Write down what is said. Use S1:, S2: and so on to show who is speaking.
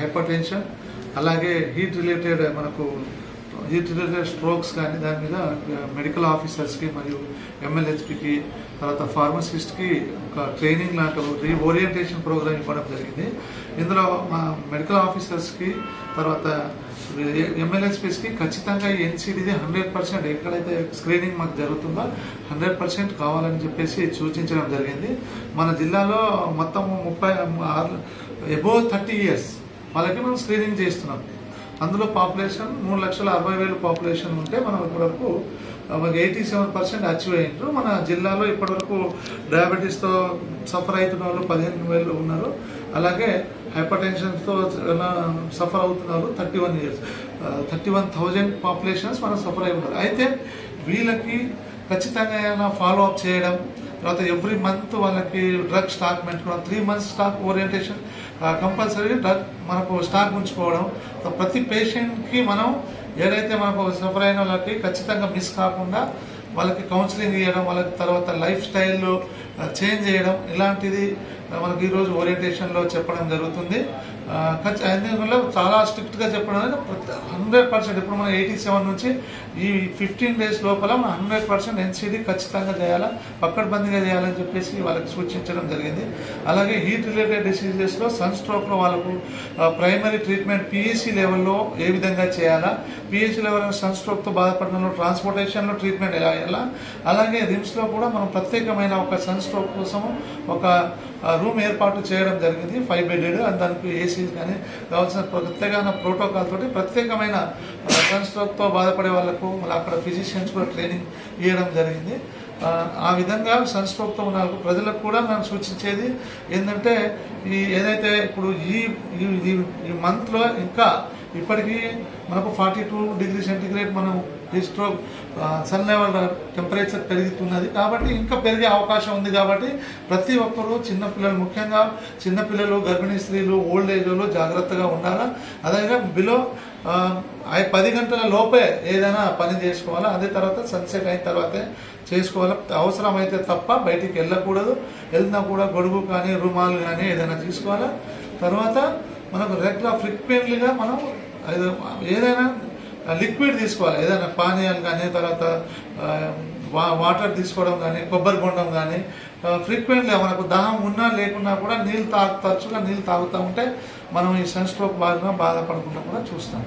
S1: Hyper tension అలాగే heat related strokes కానీ దాని మీద మెడికల్ ఆఫీసర్స్కి మరియు ఎంఎల్హెచ్పికి తర్వాత ఫార్మసిస్ట్కి ఒక ట్రైనింగ్ లాంటి ఓరియంటేషన్ ప్రోగ్రామ్ ఇవ్వడం జరిగింది. ఇందులో మా మెడికల్ ఆఫీసర్స్కి తర్వాత ఎంఎల్హెచ్పిస్కి ఖచ్చితంగా ఈ ఎన్సిడిది 100% ఎక్కడైతే స్క్రీనింగ్ మాకు జరుగుతుందో 100% కావాలని చెప్పేసి సూచించడం జరిగింది. మన జిల్లాలో మొత్తం 36 above 30 years వాళ్ళకి మనం స్క్రీనింగ్ చేస్తున్నాం. అందులో పాపులేషన్ 3,60,000 పాపులేషన్ ఉంటే మనం ఇప్పటివరకు 87% అచీవ్ అయ్యారు. మన జిల్లాలో ఇప్పటివరకు డయాబెటీస్తో సఫర్ అవుతున్న వాళ్ళు 15,000 ఉన్నారు. అలాగే హైపర్ టెన్షన్తో సఫర్ అవుతున్నారు 31 years 31,000 పాపులేషన్స్ మనం సఫర్ అయి ఉన్నారు. అయితే వీళ్ళకి ఖచ్చితంగా ఏమైనా ఫాలో అప్ చేయడం, తర్వాత ఎవ్రీ మంత్ వాళ్ళకి డ్రగ్ స్టాక్ పెట్టుకోవడం, 3 months stock orientation compulsory drug మనకు స్టాక్ ఉంచుకోవడం. ప్రతి పేషెంట్కి మనం ఏదైతే మనకు సఫర్ అయిన వాళ్ళకి ఖచ్చితంగా మిస్ కాకుండా వాళ్ళకి కౌన్సిలింగ్ ఇవ్వడం, వాళ్ళకి తర్వాత లైఫ్ స్టైల్ చేంజ్ చేయడం, ఇలాంటిది మనకి ఈరోజు ఓరియంటేషన్లో చెప్పడం జరుగుతుంది. అందువల్ల చాలా స్ట్రిక్ట్గా చెప్పడం 100%. ఇప్పుడు మనం 87 నుంచి ఈ 15 days లోపల మనం 100% ఎన్సిడి ఖచ్చితంగా చేయాలా, పక్కడబందీగా చేయాలని చెప్పేసి వాళ్ళకి సూచించడం జరిగింది. అలాగే హీట్ రిలేటెడ్ డిసీజెస్లో సన్ స్ట్రోక్లో వాళ్ళకు ప్రైమరీ ట్రీట్మెంట్ పిహెచ్సి లెవెల్లో ఏ విధంగా చేయాలా, పిహెచ్సి లెవెల్లో సన్ స్ట్రోక్తో బాధపడిన ట్రాన్స్పోర్టేషన్లో ట్రీట్మెంట్ ఎలా చేయాలా, అలాగే రిమ్స్లో కూడా మనం ప్రత్యేకమైన ఒక సన్ స్ట్రోక్ కోసం ఒక రూమ్ ఏర్పాటు చేయడం జరిగింది 5 bedded. దానికి ఏసీ కానీ కావాల్సిన ప్రత్యేకమైన ప్రోటోకాల్ తోటి ప్రత్యేకమైన సన్ స్ట్రోక్తో బాధపడే వాళ్ళకు మళ్ళీ అక్కడ ఫిజిషియన్స్ కూడా ట్రైనింగ్ ఇవ్వడం జరిగింది. ఆ విధంగా సన్ స్ట్రోక్తో ఉన్న ప్రజలకు కూడా మనం సూచించేది ఏంటంటే ఏదైతే ఇప్పుడు ఈ మంత్లో ఇంకా ఇప్పటికీ మనకు 42 degrees centigrade మనం ఈ స్ట్రోక్ సన్ లెవెల్ టెంపరేచర్ పెరుగుతున్నది కాబట్టి ఇంకా పెరిగే అవకాశం ఉంది. కాబట్టి ప్రతి ఒక్కరూ చిన్నపిల్లలు, ముఖ్యంగా చిన్నపిల్లలు, గర్భిణీ స్త్రీలు, ఓల్డ్ ఏజ్ వాళ్ళు జాగ్రత్తగా ఉండాలా. అలాగే బిలో 10 గంటల లోపే ఏదైనా పని చేసుకోవాలా. అదే తర్వాత సన్సెట్ అయిన తర్వాతే చేసుకోవాలి. అవసరమైతే తప్ప బయటికి వెళ్ళకూడదు. వెళ్ళినా కూడా గొడుగు కానీ రుమాలు కానీ ఏదైనా తీసుకోవాలా. తర్వాత మనకు రెగ్యులర్ ఫ్రీక్వెంట్లీగా మనం ఏదైనా లిక్విడ్ తీసుకోవాలి, ఏదైనా పానీయాలు కానీ తర్వాత వాటర్ తీసుకోవడం కానీ కొబ్బరి బొండం కానీ ఫ్రీక్వెంట్లీ మనకు దాహం ఉన్నా లేకున్నా కూడా తరచుగా నీళ్ళు తాగుతూ ఉంటే మనం ఈ సన్ స్ట్రోక్ బాధపడకుండా కూడా చూస్తాం.